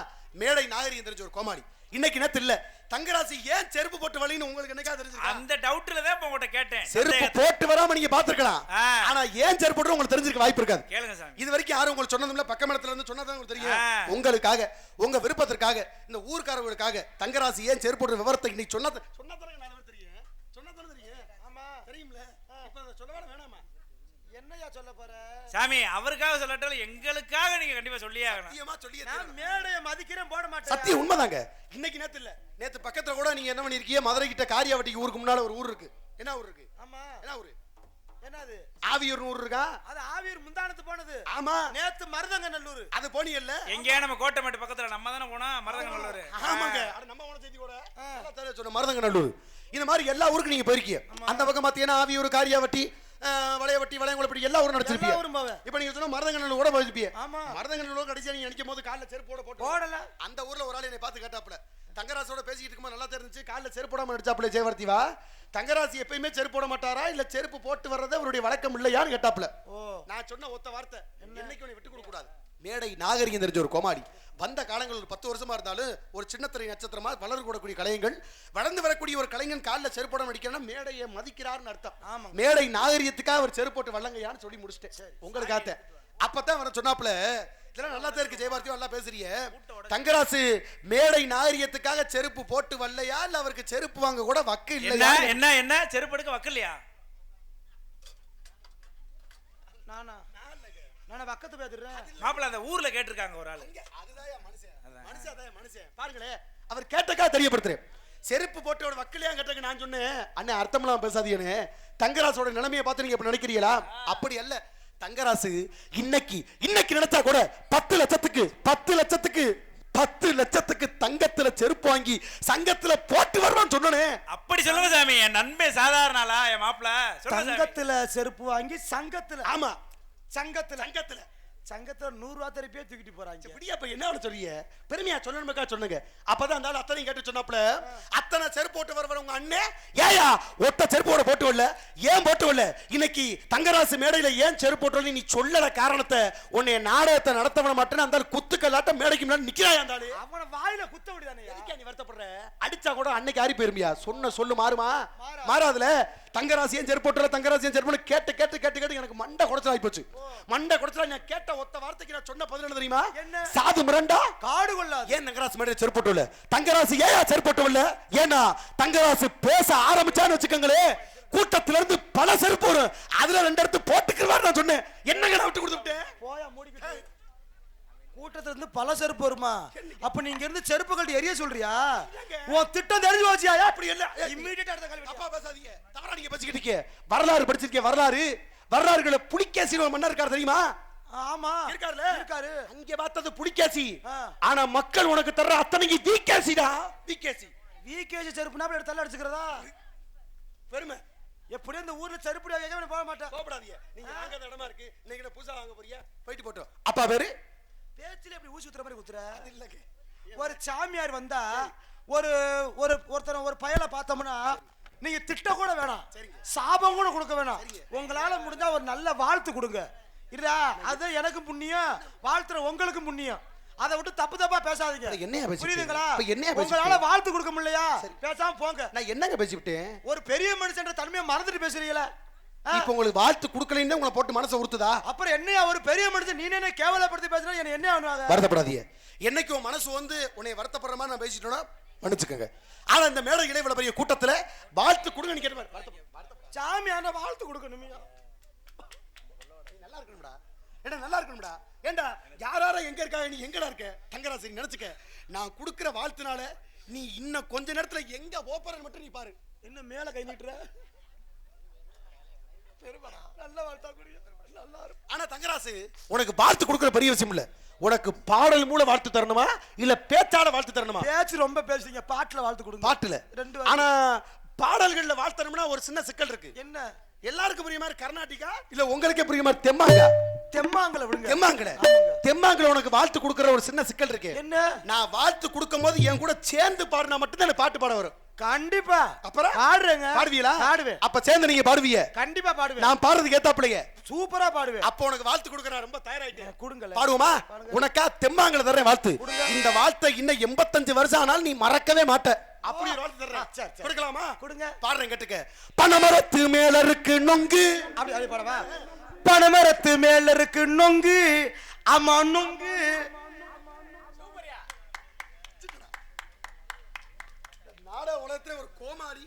மேடை நாகரிகம் தெரிஞ்ச ஒரு கோமாளி இன்னைக்கு நேத்து இல்ல தங்கராசு ஏன் செருப்பு போட்டு வலின்னு உங்களுக்கு என்னக்கா தெரிஞ்சிருக்கா அந்த டவுட்ல தான் உங்ககிட்ட கேட்டேன் செருப்பு போட்டு வராம நீங்க பாத்துக்கலாம் ஆனா ஏன் செருப்பு போட்டு உங்களுக்கு தெரிஞ்சிருக்க வாய்ப்பு இருக்காது கேளுங்க சாமி இது வரைக்கும் யாரும் உங்களுக்கு சொன்னதுல பக்கமேளத்துல இருந்து சொன்னதான் உங்களுக்கு தெரியும் உங்களுக்காக உங்க விருப்பத்திற்காக இந்த ஊர்க்காரர்களுக்காக தங்கராசு ஏன் செருப்பு போட்டு விவரத்தை இன்னைக்கு சொன்னதானே நான் தெரியும் சொன்னதானே தெரியும் ஆமா தெரியும்ல இப்ப சொல்ல வேணாமா என்னையா சொல்ல போற சாமி அவருக்காக சொல்லட்டாலும் எங்களுக்காக நீங்க கண்டிப்பா சொல்லியே ஆகணும் சத்தியமா சொல்லியே நான் மேடைய மதிக்கிறேன் போட மாட்டேன் சத்தியம் உண்மைதாங்க இன்னைக்கு நேத்து இல்ல நேத்து பக்கத்துல கூட நீங்க என்ன பண்ணிருக்கீங்க மதுரை கிட்ட காரியாவட்டிக்கு ஊருக்கு முன்னால ஒரு ஊர் இருக்கு என்ன ஊர் இருக்கு ஆமா என்ன ஊரு என்னது ஆவியூர் ஊர் இருக்கா அது ஆவியூர் முந்தானத்து போனது ஆமா நேத்து மருதங்க நல்லூர் அது போனியல்ல எங்கேயா நம்ம கோட்டைமேட்டு பக்கத்துல நம்ம தானே போனா மருதங்க நல்லூர் ஆமாங்க அது நம்ம போன செய்தி கூட நல்லா தெரிய சொன்ன மருதங்க நல்லூர் இந்த மாதிரி எல்லா ஊருக்கு நீங்க போயிருக்கீங்க அந்த பக்கம் பாத்தீங்கன்னா ஆவியூர் காரியாவட்டி வளையவட்டி வளையங்குளப்பட்டி எல்லா ஊரும் நடிச்சிருப்பீங்க இப்ப நீங்க சொன்ன மருதங்கநல்லூர் கூட போயிருப்பீங்க ஆமா மருதங்கநல்லூர் கடைசியா நீங்க நினைக்கும் போது கால்ல செருப்பு போடல அந்த ஊர்ல ஒரு ஆள் என்னை பார்த்து கேட்டாப்ல தங்கராசோட பேசிட்டு இருக்கும்போது நல்லா தெரிஞ்சுச்சு கால்ல செருப்பு போடாம நடிச்சாப்ல ஜெயவர்த்திவா தங்கராசி எப்பயுமே செருப்பு போட மாட்டாரா இல்ல செருப்பு போட்டு வர்றது அவருடைய வழக்கம் இல்லையான்னு கேட்டாப்ல நான் சொன்ன ஒத்த வார்த்தை என்னைக்கு உன்னை விட்டு கொடுக்க கூடாது மேடை நாகரிகம் தெரிஞ்ச ஒரு கோமாளி வந்த காலங்கள் ஒரு 10 வருஷமா இருந்தாலும் ஒரு சின்னத்திரை நட்சத்திரமா வளர்ந்து கூடக்கூடிய கலைஞர்கள் வளர்ந்து வரக்கூடிய ஒரு கலைஞன் காலில் செருப்போட நடிக்கிறேன்னா மேடையை மதிக்கிறார்னு அர்த்தம் மேடை நாகரிகத்துக்காக அவர் செருப்போட்டு வல்லங்கையான்னு சொல்லி முடிச்சிட்டேன் உங்களுக்காக அப்பதான் அவரை சொன்னாப்ல இதெல்லாம் நல்லா தான் இருக்கு ஜெயபாரதியும் நல்லா பேசுறீங்க தங்கராசு மேடை நாகரிகத்துக்காக செருப்பு போட்டு வரலையா இல்ல அவருக்கு செருப்பு வாங்க கூட வக்கு இல்லையா என்ன என்ன செருப்பு எடுக்க வக்கு இல்லையா நானா நான் வக்கத்து பேதுறேன் மாப்பிள்ள அந்த ஊர்ல கேட்டிருக்காங்க ஒரு ஆளு அதுதான் மனுஷன் பாருங்களே அவர் கேட்டக்கா தெரியப்படுத்துறேன் செருப்பு போட்டோட வக்கலையா கேட்டக்கு நான் சொன்னேன் அண்ணே அர்த்தம்லாம் பேசாதீங்கன்னு தங்கராசோட நிலைமையை பார்த்து நீங்க இப்ப நினைக்கிறீங்களா அப்படி அல்ல தங்கராசு இன்னைக்கு நினைச்சா கூட 10 லட்சத்துக்கு தங்கத்துல செருப்பு வாங்கி சங்கத்துல போட்டு வருவான்னு சொன்னனே அப்படி சொல்லுங்க சாமி என் நண்பே சாதாரண ஆளா என் மாப்பிள்ள சங்கத்துல செருப்பு வாங்கி சங்கத்துல ஆமா சங்கத்துல 100 ரூபா திருப்பியே தூக்கிட்டு போறாங்க இப்படியா இப்ப என்ன சொல்றீங்க பெருமையா சொல்லணுமேக்கா சொன்னுங்க அப்பதான் அந்த அத்தனையும் கேட்டு சொன்னாப்ல அத்தனை செருப்பு போட்டு வரவங்க அண்ணே ஏயா ஒட்ட செருப்போட போட்டு வரல ஏன் போட்டு வரல இன்னைக்கு தங்கராசு மேடையில ஏன் செருப்பு போட்டு நீ சொல்லற காரணத்தை உன்னை நாடகத்தை நடத்தவன மட்டும் அந்த குத்துக்கல்லாட்ட மேடைக்கு முன்னாடி நிக்கிறாயா அந்த ஆளு அவன வாயில குத்த விடுதானே எதுக்கு நீ வருத்தப்படுற அடிச்சா கூட அன்னைக்கு ஆறி போயிருமியா சொன்ன சொல்லு மாறுமா மாறாதுல தங்கராசி ஏன் செருப்பு போட்டு தங்கராசி ஏன் செருப்பு கேட்டு எனக்கு மண்டை குடைச்சல் ஆகி போச்சு மண்டை குடைச்சல் நான் கேட்ட ஒத்த வார்த்தைக்கு நான் சொன்ன பதில் என்ன தெரியுமா சாது மிரண்டா காடு கொள்ளாது ஏன் தங்கராசு மேடையில செருப்பு போட்டு இல்ல தங்கராசு ஏன் செருப்பு போட்டு இல்ல ஏன்னா தங்கராசு பேச ஆரம்பிச்சான்னு வச்சுக்கோங்களே கூட்டத்துல இருந்து பல செருப்பு வரும் அதுல 2 எடுத்து போட்டுக்கிறவாரு நான் சொன்னேன் என்னங்க நான் விட்டு கொடுத்துட்டேன் போயா மூடிக்கிட்டு கூட்டத்துல இருந்து பல செருப்பு வருமா அப்ப நீங்க இருந்து செருப்பு கட்டி எரிய சொல்றியா உன் திட்டம் தெரிஞ்சு வச்சியா அப்படி இல்ல இமிடியேட்டா அடுத்த கல்வி அப்பா பேசாதீங்க தவறா நீங்க பேசிக்கிட்டு இருக்கீங்க வரலாறு படிச்சிருக்கீங்க வரலாறுகளை புலிகேசி ஒரு மன்னர் இருக்காரு தெரியுமா ஆமா இருக்காரு அங்க பார்த்தது புலிகேசி ஆனா மக்கள் உனக்கு தர்ற அத்தனைக்கு விகேசிடா விகேசி செருப்புனா அப்படி தள்ள அடிச்சுக்கிறதா பெருமை எப்படியும் இந்த ஊர்ல செருப்பு அடிக்க போக மாட்டேன் போடாதீங்க நீங்க வாங்காத இடமா இருக்கு இன்னைக்கு புதுசா வாங்க போறியா போயிட்டு போட்டோம் அப்பா பேரு பேச்சில எப்படி ஊசி ஊத்துற மாதிரி ஊத்துற இல்லங்க ஒரு சாமியார் வந்தா ஒருத்தர் ஒரு பயலை பார்த்தோம்னா நீங்க திட்ட கூட வேணாம் சாபம் கூட கொடுக்க வேணாம் உங்களால முடிஞ்சா ஒரு நல்ல வாழ்த்து கொடுங்க இல்ல அது எனக்கு புண்ணியம் வாழ்த்துற உங்களுக்கு புண்ணியம் அதை விட்டு தப்பா பேசாதீங்க என்னையா புரியுதுங்களா உங்களால வாழ்த்து கொடுக்க முடியலையா பேசாம போங்க நான் என்னங்க பேசிவிட்டேன் ஒரு பெரிய மனுஷன்ற தன்மையை மறந்துட்டு பேசுறீங்களா இப்ப உங்களுக்கு வாழ்த்து கொடுக்கலன்னு உங்களை போட்டு மனசை உறுத்துதா அப்புறம் என்னையா ஒரு பெரிய மனுஷன் நீ என்ன கேவலப்படுத்தி பேசுறா என்ன ஆகுவாங்க வருத்தப்படாதீங்க என்னைக்கு உன் மனசு வந்து உன்னை வருத்தப்படுற மாதிரி நான் பேசிட்டேன்னா மன்னிச்சுக்கோங்க ஆனா இந்த மேடையில இவ்வளவு பெரிய கூட்டத்துல வாழ்த்து கொடுங்க நீ கேட்ட சாமியான வாழ்த்து கொடுக்கணும் நல்லா இருக்கணும்டா நல்லா இருக்கணும்டா ஏண்டா யாரார எங்க இருக்காங்க நீ எங்கடா இருக்க தங்கராசி நினைச்சுக்க நான் கொடுக்கிற வாழ்த்துனால நீ இன்னும் கொஞ்ச நேரத்துல எங்க ஓப்பரன் மட்டும் நீ பாரு என்ன மேல கை நீட்டுற நல்ல வாழ்த்தா கூடிய ஆனா தங்கராசு உனக்கு வாழ்த்து கொடுக்கிற பெரிய விஷயம் இல்ல, உனக்கு பாடல் மூலம் வாழ்த்து தரணுமா இல்ல பேச்சால வாழ்த்து தரணுமா? பேச்சு ரொம்ப பேசுறீங்க, பாட்டுல வாழ்த்து கொடுங்க. பாட்டுல ரெண்டு ஆனா பாடல்கள்ல வாழ்த்தணும்னா ஒரு சின்ன சிக்கல் இருக்கு. என்ன? எல்லாருக்கும் புரிய மாதிரி கர்நாடிகா இல்ல உங்களுக்கே புரிய மாதிரி தெம்மாங்கா? தெம்மாங்கல விடுங்க. தெம்மாங்கல தெம்மாங்கல உனக்கு வாழ்த்து கொடுக்கிற ஒரு சின்ன சிக்கல் இருக்கு. என்ன? நான் வாழ்த்து கொடுக்கும் போது என் கூட சேர்ந்து பாடினா மட்டும் தான் பாட்டு பாட வரும். கண்டிப்பா. அப்புறம் பாடுறேங்க. பாடுவீங்களா? பாடுவேன். அப்ப சேர்ந்து நீங்க பாடுவீங்க? கண்டிப்பா பாடுவேன். நான் பாடுறதுக்கு ஏத்தாப்லையே சூப்பரா பாடுவேன். அப்ப உனக்கு வாழ்த்து கொடுக்க நான் ரொம்ப தயாராயிட்டேன். கொடுங்கல. பாடுவோமா? உனக்கா தெம்மாங்கல தரேன் வாழ்த்து. இந்த வாழ்த்தை இன்னும் 85 வருஷம் ஆனாலும் நீ மறக்கவே மாட்ட. அப்படி ஒரு வாழ்த்து தர்றேன். சரி. கொடுக்கலாமா? கொடுங்க. பாடுறேன் கேட்டுக்க. பனமரத்து மேல இருக்கு நொங்கு. அப்படி பாடவா? பனமரத்து மேல இருக்கு நொங்கு, ஆமா நொங்கு. நாட உலகத்துல ஒரு கோமாளி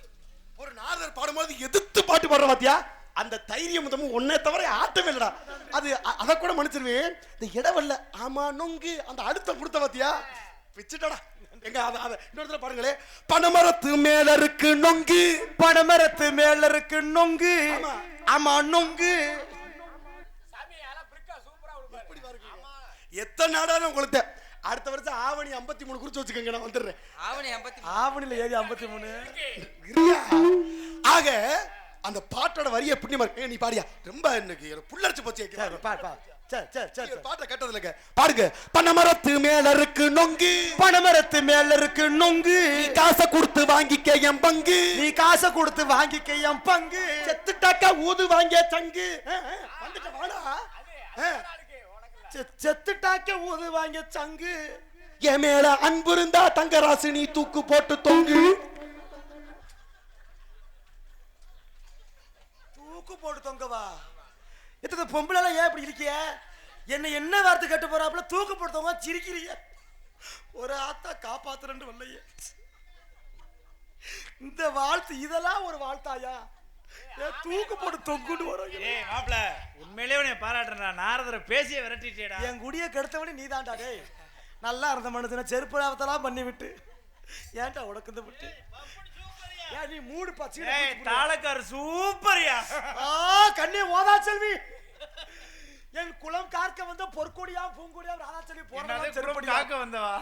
ஒரு நாதர் பாடும்போது எதிர்த்து பாட்டு பாடுற பாத்தியா? அந்த தைரியம் முதமும் ஒன்னே தவிர ஆட்டமே இல்லடா. அது அத கூட மன்னிச்சிருவேன். இந்த இடவல்ல ஆமா நொங்கு அந்த அழுத்தம் கொடுத்த பாத்தியா? பிச்சிட்டடா. எங்க அத இன்னொரு பாருங்களே. பனமரத்து மேல இருக்கு நொங்கு, பனமரத்து மேல இருக்கு நொங்கு, ஆமா நொங்கு. எத்தனை நாடாலும் உங்களுக்கு அடுத்த வருஷம் ஆவணி 53 குறிச்சு வச்சுக்கோங்க, நான் வந்துடுறேன். ஆவணில ஏறி 53. ஆக அந்த பாட்டோட வரிய புண்ணியமா இருக்கு. நீ பாடியா? ரொம்ப இன்னைக்கு புல்லரிச்சு போச்சு. சரி. பாட்டை கேட்டதுல பாருங்க. பனமரத்து மேல இருக்கு நொங்கு, பனமரத்து மேல இருக்கு நொங்கு, நீ காசை கொடுத்து வாங்கிக்க என் பங்கு, நீ காசை கொடுத்து வாங்கிக்க என் பங்கு, செத்துட்டாக்கா ஊது வாங்கிய சங்கு. வந்துட்ட வாடா. செத்துட்டாக்க ஊது வாங்கிய சங்கு. என் மேல அன்பு இருந்தா தங்கராசு நீ தூக்கு போட்டு தொங்கு. தூக்கு போட்டு தொங்கவா? எத்தனை பொம்பளை ஏன் இப்படி இருக்கிய? என்ன வார்த்தை கேட்டு போறாப்புல தூக்கு போட்டு தொங்க சிரிக்கிறீங்க. ஒரு ஆத்தா காப்பாத்துறேன்னு வரலையே. இந்த வாழ்த்து இதெல்லாம் ஒரு வாழ்த்தாயா? தூக்கு போட்டு தொங்குன்னு வரும். ஏய் மாப்ள, உண்மையிலேயே உன்னை பாராட்டுறேன்டா. நாரதரை பேசியே விரட்டிட்டேடா. என் குடியை கெடுத்தவனே நீ தான்டா. டேய் நல்லா இருந்த மனுஷனை செருப்பு லாபத்தெல்லாம் பண்ணி விட்டு ஏன்டா உனக்கு இந்த விட்டு ஏன் நீ மூடு பச்சை? ஏய் தாளக்கார சூப்பர்யா. கண்ணே ஓதா செல்வி, என் குளம் காக்க வந்த பொற்கொடியா பூங்கொடியா ராதா செல்வி போறா காக்க வந்தவா?